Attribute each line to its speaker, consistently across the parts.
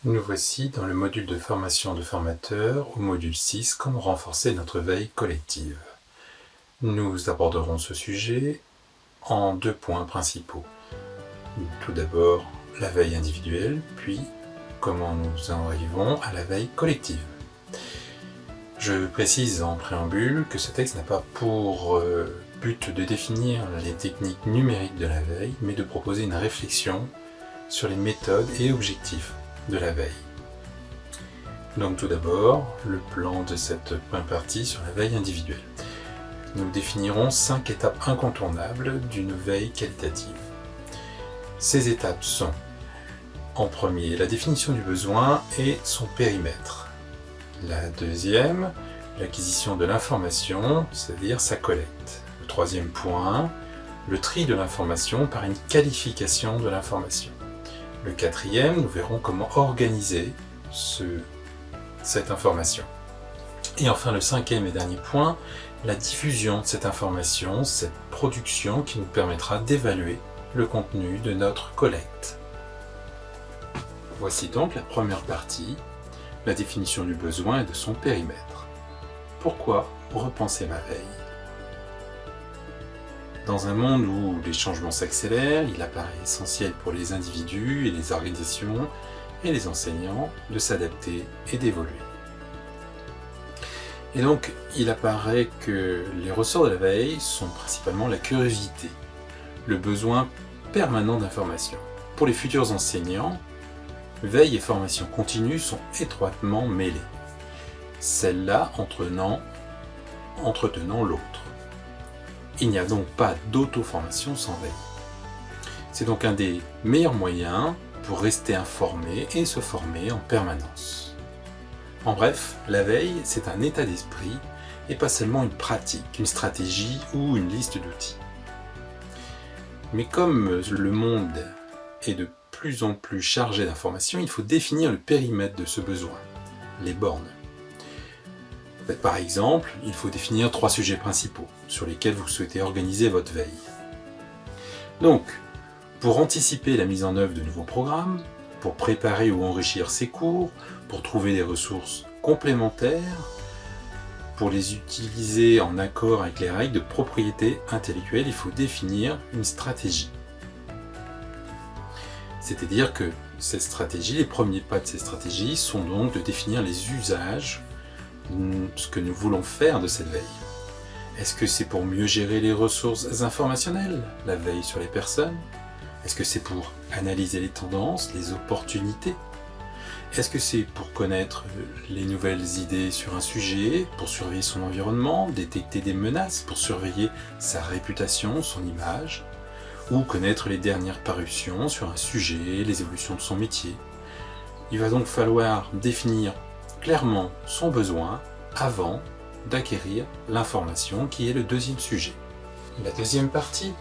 Speaker 1: Nous voici dans le module de formation de formateurs, au module 6, comment renforcer notre veille collective. Nous aborderons ce sujet en 2 points principaux. Tout d'abord, la veille individuelle, puis comment nous en arrivons à la veille collective. Je précise en préambule que ce texte n'a pas pour but de définir les techniques numériques de la veille, mais de proposer une réflexion sur les méthodes et objectifs de la veille. Donc tout d'abord, le plan de cette première partie sur la veille individuelle. Nous définirons 5 étapes incontournables d'une veille qualitative. Ces étapes sont, en premier, la définition du besoin et son périmètre. La deuxième, l'acquisition de l'information, c'est-à-dire sa collecte. Le troisième point, le tri de l'information par une qualification de l'information. Le quatrième, nous verrons comment organiser cette information. Et enfin, le cinquième et dernier point, la diffusion de cette information, cette production qui nous permettra d'évaluer le contenu de notre collecte. Voici donc la première partie, la définition du besoin et de son périmètre. Pourquoi repenser ma veille ? Dans un monde où les changements s'accélèrent, il apparaît essentiel pour les individus et les organisations et les enseignants de s'adapter et d'évoluer. Et donc, il apparaît que les ressorts de la veille sont principalement la curiosité, le besoin permanent d'information. Pour les futurs enseignants, veille et formation continue sont étroitement mêlées, celle-là entretenant l'autre. Il n'y a donc pas d'auto-formation sans veille. C'est donc un des meilleurs moyens pour rester informé et se former en permanence. En bref, la veille, c'est un état d'esprit et pas seulement une pratique, une stratégie ou une liste d'outils. Mais comme le monde est de plus en plus chargé d'informations, il faut définir le périmètre de ce besoin, les bornes. Par exemple, il faut définir 3 sujets principaux sur lesquels vous souhaitez organiser votre veille. Donc, pour anticiper la mise en œuvre de nouveaux programmes, pour préparer ou enrichir ses cours, pour trouver des ressources complémentaires, pour les utiliser en accord avec les règles de propriété intellectuelle, il faut définir une stratégie. C'est-à-dire que cette stratégie, les premiers pas de cette stratégie sont donc de définir les usages, ce que nous voulons faire de cette veille. Est-ce que c'est pour mieux gérer les ressources informationnelles, la veille sur les personnes ? Est-ce que c'est pour analyser les tendances, les opportunités ? Est-ce que c'est pour connaître les nouvelles idées sur un sujet, pour surveiller son environnement, détecter des menaces, pour surveiller sa réputation, son image, ou connaître les dernières parutions sur un sujet, les évolutions de son métier ? Il va donc falloir définir clairement son besoin avant d'acquérir l'information qui est le deuxième sujet. La deuxième partie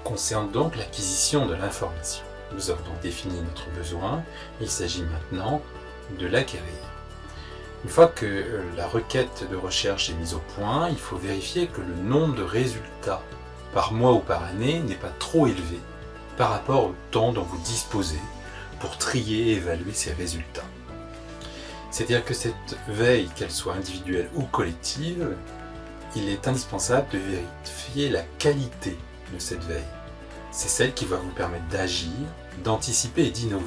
Speaker 1: concerne donc l'acquisition de l'information. Nous avons donc défini notre besoin, il s'agit maintenant de l'acquérir. Une fois que la requête de recherche est mise au point, il faut vérifier que le nombre de résultats par mois ou par année n'est pas trop élevé par rapport au temps dont vous disposez pour trier et évaluer ces résultats. C'est-à-dire que cette veille, qu'elle soit individuelle ou collective, il est indispensable de vérifier la qualité de cette veille. C'est celle qui va vous permettre d'agir, d'anticiper et d'innover.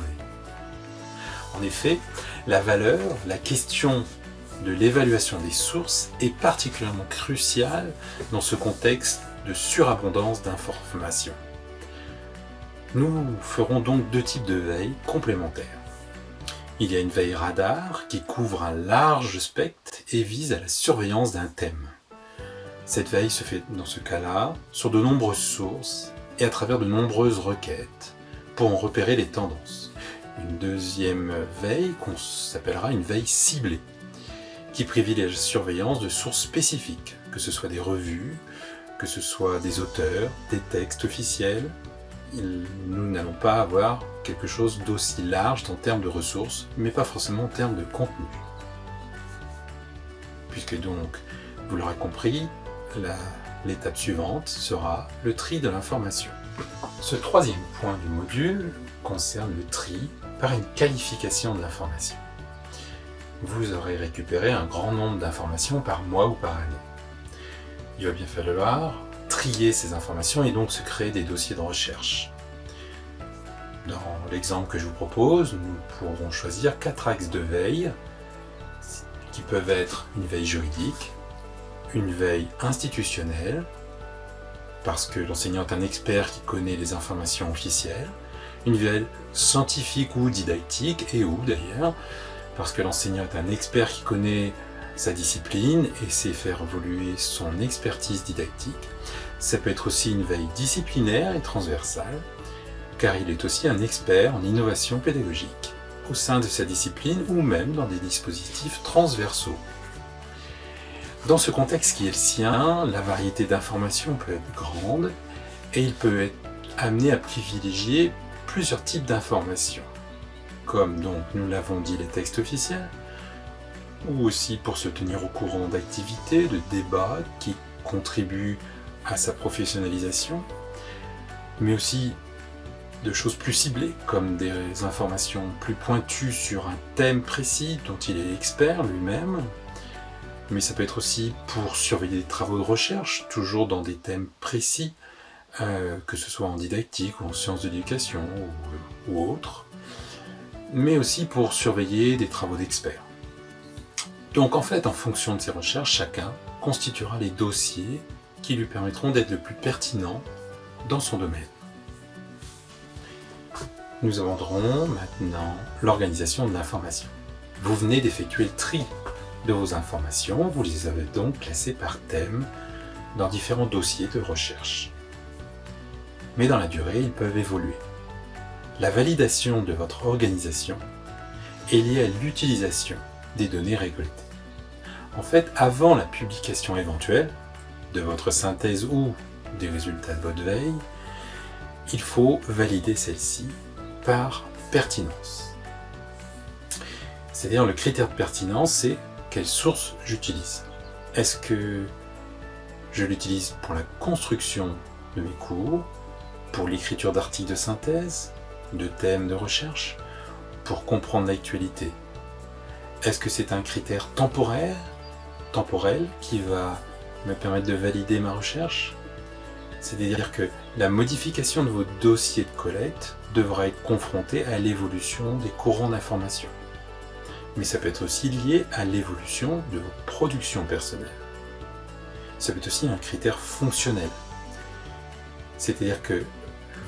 Speaker 1: En effet, la valeur, la question de l'évaluation des sources est particulièrement cruciale dans ce contexte de surabondance d'informations. Nous ferons donc 2 types de veilles complémentaires. Il y a une veille radar qui couvre un large spectre et vise à la surveillance d'un thème. Cette veille se fait dans ce cas-là sur de nombreuses sources et à travers de nombreuses requêtes pour en repérer les tendances. Une deuxième veille qu'on s'appellera une veille ciblée qui privilégie la surveillance de sources spécifiques, que ce soit des revues, que ce soit des auteurs, des textes officiels. Nous n'allons pas avoir quelque chose d'aussi large en termes de ressources, mais pas forcément en termes de contenu. Puisque donc, vous l'aurez compris, l'étape suivante sera le tri de l'information. Ce troisième point du module concerne le tri par une qualification de l'information. Vous aurez récupéré un grand nombre d'informations par mois ou par année. Il va bien falloir trier ces informations et donc se créer des dossiers de recherche. Dans l'exemple que je vous propose, nous pourrons choisir 4 axes de veille qui peuvent être une veille juridique, une veille institutionnelle, parce que l'enseignant est un expert qui connaît les informations officielles, une veille scientifique ou didactique, et ou d'ailleurs, parce que l'enseignant est un expert qui connaît sa discipline et sait faire évoluer son expertise didactique. Ça peut être aussi une veille disciplinaire et transversale, car il est aussi un expert en innovation pédagogique, au sein de sa discipline ou même dans des dispositifs transversaux. Dans ce contexte qui est le sien, la variété d'informations peut être grande et il peut être amené à privilégier plusieurs types d'informations, comme donc nous l'avons dit les textes officiels, ou aussi pour se tenir au courant d'activités, de débats qui contribuent à sa professionnalisation, mais aussi de choses plus ciblées, comme des informations plus pointues sur un thème précis dont il est expert lui-même, mais ça peut être aussi pour surveiller des travaux de recherche, toujours dans des thèmes précis, que ce soit en didactique ou en sciences de l'éducation ou autre, mais aussi pour surveiller des travaux d'experts. Donc en fait, en fonction de ces recherches, chacun constituera les dossiers qui lui permettront d'être le plus pertinent dans son domaine. Nous aborderons maintenant l'organisation de l'information. Vous venez d'effectuer le tri de vos informations, vous les avez donc classées par thème dans différents dossiers de recherche. Mais dans la durée, ils peuvent évoluer. La validation de votre organisation est liée à l'utilisation des données récoltées. En fait, avant la publication éventuelle de votre synthèse ou des résultats de votre veille, il faut valider celle-ci par pertinence. C'est-à-dire le critère de pertinence, c'est quelle source j'utilise. Est-ce que je l'utilise pour la construction de mes cours, pour l'écriture d'articles de synthèse, de thèmes de recherche, pour comprendre l'actualité? Est-ce que c'est un critère temporel qui va me permettre de valider ma recherche? C'est-à-dire que la modification de vos dossiers de collecte devra être confrontée à l'évolution des courants d'information. Mais ça peut être aussi lié à l'évolution de vos productions personnelles. Ça peut être aussi un critère fonctionnel. C'est-à-dire que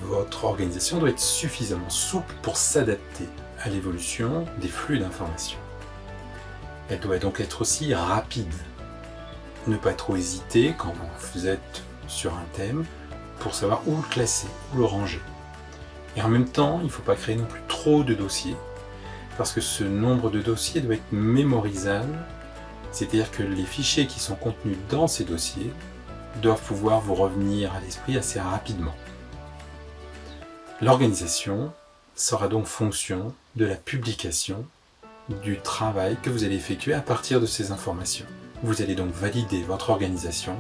Speaker 1: votre organisation doit être suffisamment souple pour s'adapter à l'évolution des flux d'informations. Elle doit donc être aussi rapide. Ne pas trop hésiter quand vous êtes sur un thème pour savoir où le classer, où le ranger. Et en même temps, il ne faut pas créer non plus trop de dossiers, parce que ce nombre de dossiers doit être mémorisable, c'est-à-dire que les fichiers qui sont contenus dans ces dossiers doivent pouvoir vous revenir à l'esprit assez rapidement. L'organisation sera donc fonction de la publication du travail que vous allez effectuer à partir de ces informations. Vous allez donc valider votre organisation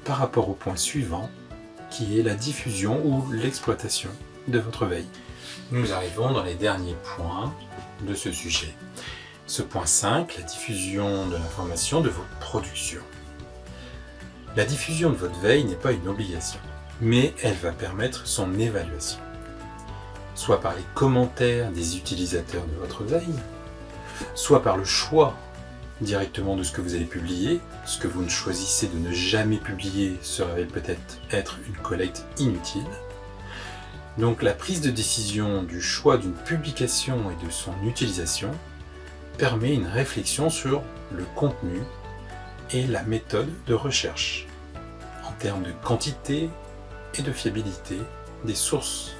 Speaker 1: par rapport au point suivant, qui est la diffusion ou l'exploitation de votre veille. Nous arrivons dans les derniers points de ce sujet. Ce point 5, la diffusion de l'information de vos productions. La diffusion de votre veille n'est pas une obligation, mais elle va permettre son évaluation. Soit par les commentaires des utilisateurs de votre veille, soit par le choix directement de ce que vous allez publier. Ce que vous ne choisissez de ne jamais publier se révèle peut-être être une collecte inutile. Donc la prise de décision du choix d'une publication et de son utilisation permet une réflexion sur le contenu et la méthode de recherche, en termes de quantité et de fiabilité des sources.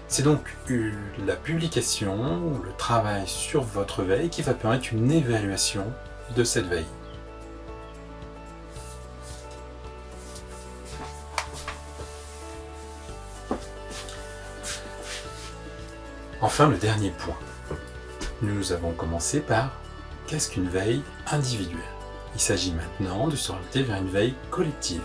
Speaker 1: C'est donc la publication ou le travail sur votre veille qui va permettre une évaluation de cette veille. Enfin, le dernier point. Nous avons commencé par qu'est-ce qu'une veille individuelle? Il s'agit maintenant de s'orienter vers une veille collective.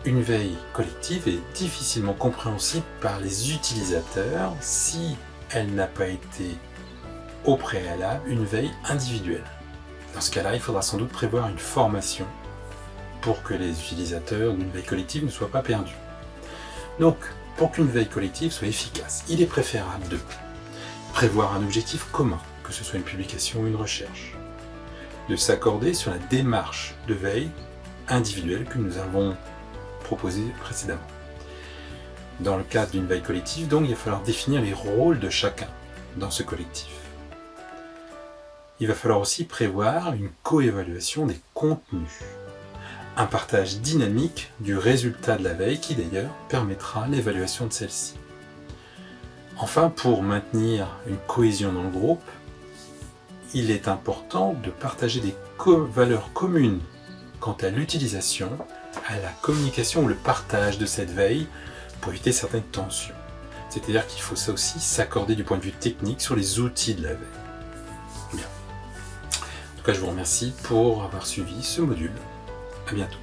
Speaker 1: Une veille collective est difficilement compréhensible par les utilisateurs si elle n'a pas été au préalable une veille individuelle. Dans ce cas-là, il faudra sans doute prévoir une formation pour que les utilisateurs d'une veille collective ne soient pas perdus. Donc, pour qu'une veille collective soit efficace, il est préférable de prévoir un objectif commun, que ce soit une publication ou une recherche, de s'accorder sur la démarche de veille individuelle que nous avons proposée précédemment. Dans le cadre d'une veille collective, donc, il va falloir définir les rôles de chacun dans ce collectif. Il va falloir aussi prévoir une coévaluation des contenus, un partage dynamique du résultat de la veille qui d'ailleurs permettra l'évaluation de celle-ci. Enfin, pour maintenir une cohésion dans le groupe, il est important de partager des valeurs communes quant à l'utilisation, à la communication ou le partage de cette veille pour éviter certaines tensions. C'est-à-dire qu'il faut ça aussi s'accorder du point de vue technique sur les outils de la veille. Bien. En tout cas, je vous remercie pour avoir suivi ce module. À bientôt.